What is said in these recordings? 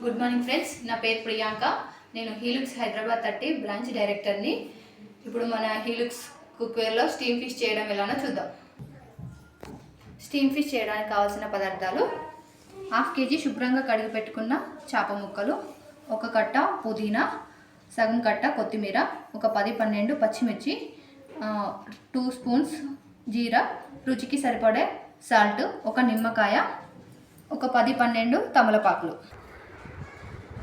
Good morning friends, నా పేరు ప్రియాంక. నేను హీలుక్స్ హైదరాబాద్ 30 బ్రాంచ్ డైరెక్టర్ని. ఇప్పుడు మన హీలుక్స్ కుక్వేర్లో స్టీమ్ ఫిష్ చేయడం ఎలానో చూద్దాం. స్టీమ్ ఫిష్ చేయడానికి కావాల్సిన పదార్థాలు: 1/2 kg శుభ్రంగా కడిగి పెట్టుకున్న చేప ముక్కలు, 1 కట్ట పుదీనా, సగం కట్ట కొత్తిమీర, ఒక 10-12 పచ్చిమిర్చి, 2 స్పూన్స్ జీరా, రుచికి సరిపడే సాల్ట్, 1 నిమ్మకాయ, ఒక 10-12 తమలపాకులు.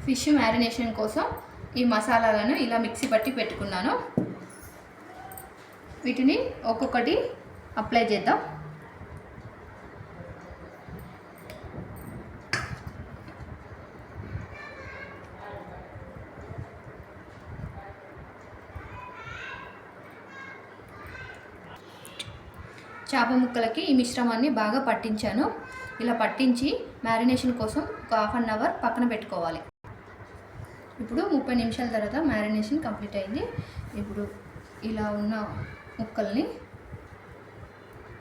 ఫిష్ మ్యారినేషన్ కోసం ఈ మసాలాలను ఇలా మిక్సీ పట్టి పెట్టుకున్నాను. వీటిని ఒక్కొక్కటి అప్లై చేద్దాం. చేప ముక్కలకి ఈ మిశ్రమాన్ని బాగా పట్టించాను. ఇలా పట్టించి మ్యారినేషన్ కోసం ఒక 1/2 అవర్ పక్కన పెట్టుకోవాలి. ఇప్పుడు 30 నిమిషాల తర్వాత మ్యారినేషన్ కంప్లీట్ అయింది. ఇప్పుడు ఇలా ఉన్న ముక్కల్ని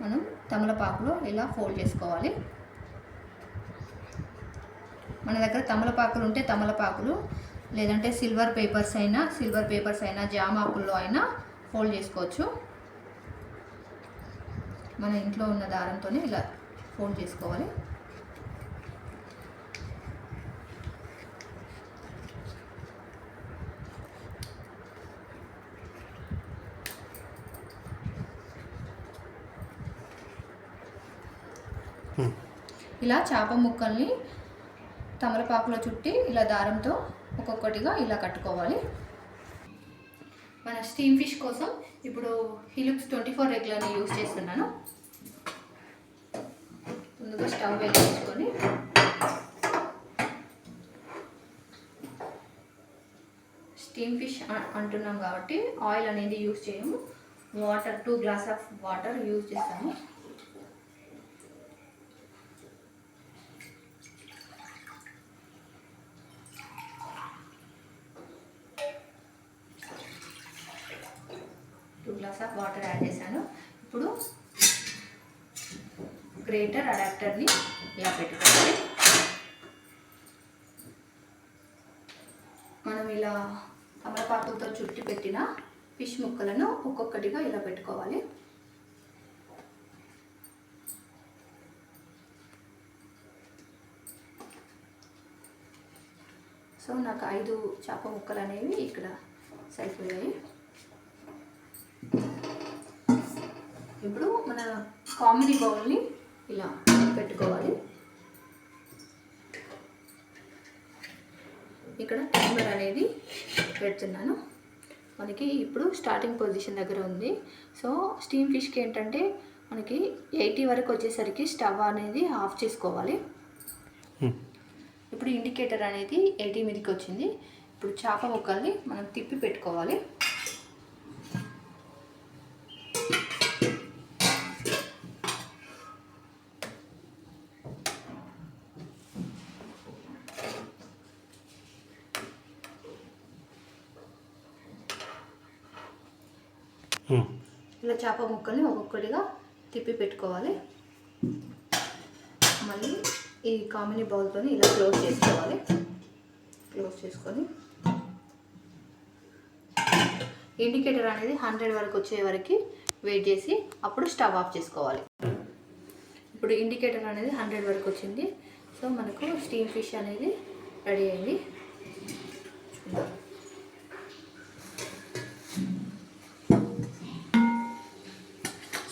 మనం తమలపాకులో ఇలా ఫోల్డ్ చేసుకోవాలి. మన దగ్గర తమలపాకులు ఉంటే తమలపాకులు, లేదంటే సిల్వర్ పేపర్స్ అయినా జామాకుల్లో అయినా ఫోల్డ్ చేసుకోవచ్చు. మన ఇంట్లో ఉన్న దారంతోనే ఇలా ఫోల్డ్ చేసుకోవాలి. ఇలా చేప ముక్కల్ని తమలపాకులో చుట్టి ఇలా దారంతో ఒక్కొక్కటిగా ఇలా కట్టుకోవాలి. మన స్టీమ్ ఫిష్ కోసం ఇప్పుడు హీలుక్స్ 24 రెగ్యులర్ని యూజ్ చేస్తున్నాను. ముందుగా స్టవ్ వెలిగించుకొని స్టీమ్ ఫిష్ అంటున్నాం కాబట్టి ఆయిల్ అనేది యూజ్ చేయము. 2 గ్లాస్ ఆఫ్ వాటర్ యూజ్ చేస్తాము. గ్లాస్ ఆఫ్ వాటర్ యాడ్ చేశాను. ఇప్పుడు గ్రేటర్ అడాప్టర్ని ఇలా పెట్టుకోవాలి. మనం ఇలా తమలపాకులతో చుట్టి పెట్టిన ఫిష్ ముక్కలను ఒక్కొక్కటిగా ఇలా పెట్టుకోవాలి. సో నాకు 5 చేప ముక్కలు అనేవి ఇక్కడ సరిపోయాయి. ఇప్పుడు మన కామెడీ బౌల్ని ఇలా పెట్టుకోవాలి. ఇక్కడ టైమర్ అనేది పెడుతున్నాను. మనకి ఇప్పుడు స్టార్టింగ్ పొజిషన్ దగ్గర ఉంది. సో స్టీమ్ ఫిష్కి ఏంటంటే మనకి 80 వరకు వచ్చేసరికి స్టవ్ అనేది ఆఫ్ చేసుకోవాలి. ఇప్పుడు ఇండికేటర్ అనేది 80 మీదకి వచ్చింది. ఇప్పుడు చేప ముక్కల్ని మనం తిప్పి పెట్టుకోవాలి. ఇలా చేప ముక్కల్ని ఒక్కొక్కటిగా తిప్పి పెట్టుకోవాలి. మళ్ళీ ఈ కామినీ బౌల్తో ఇలా క్లోజ్ చేసుకోవాలి. క్లోజ్ చేసుకొని ఇండికేటర్ అనేది 100 వరకు వచ్చే వరకు వెయిట్ చేసి అప్పుడు స్టవ్ ఆఫ్ చేసుకోవాలి. ఇప్పుడు ఇండికేటర్ అనేది 100 వరకు వచ్చింది. సో మనకు స్టీమ్ ఫిష్ అనేది రెడీ అయింది.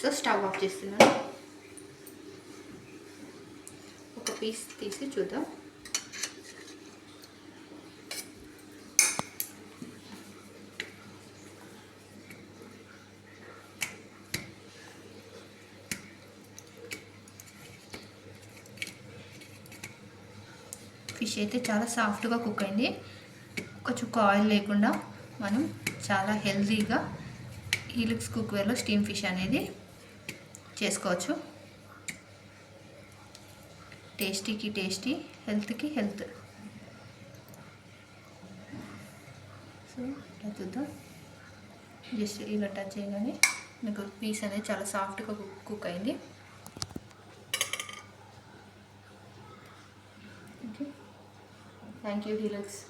సో స్టవ్ ఆఫ్ చేస్తున్నాను. ఒక పీస్ తీసి చూద్దాం. ఫిష్ అయితే చాలా సాఫ్ట్గా కుక్ అయింది. ఒక చుక్క ఆయిల్ లేకుండా మనం చాలా హెల్తీగా హీలుక్స్ కుక్వేర్లో స్టీమ్ ఫిష్ అనేది చేసుకోవచ్చు. టేస్టీకి టేస్టీ, హెల్త్కి హెల్త్. సో ఇలా చూద్దాం. జస్ట్ ఇలా టచ్ చేయగానే మీకు పీస్ అనేది చాలా సాఫ్ట్గా కుక్ అయింది. Thank you హీలుక్స్.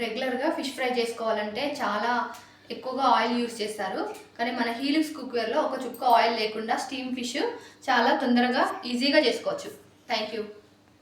రెగ్యులర్గా ఫిష్ ఫ్రై చేసుకోవాలంటే చాలా ఎక్కువగా ఆయిల్ యూస్ చేస్తారు, కానీ మన హీలుక్స్ కుక్వేర్లో ఒక చుక్క ఆయిల్ లేకుండా స్టీమ్ ఫిష్ చాలా తొందరగా ఈజీగా చేసుకోవచ్చు. Thank you.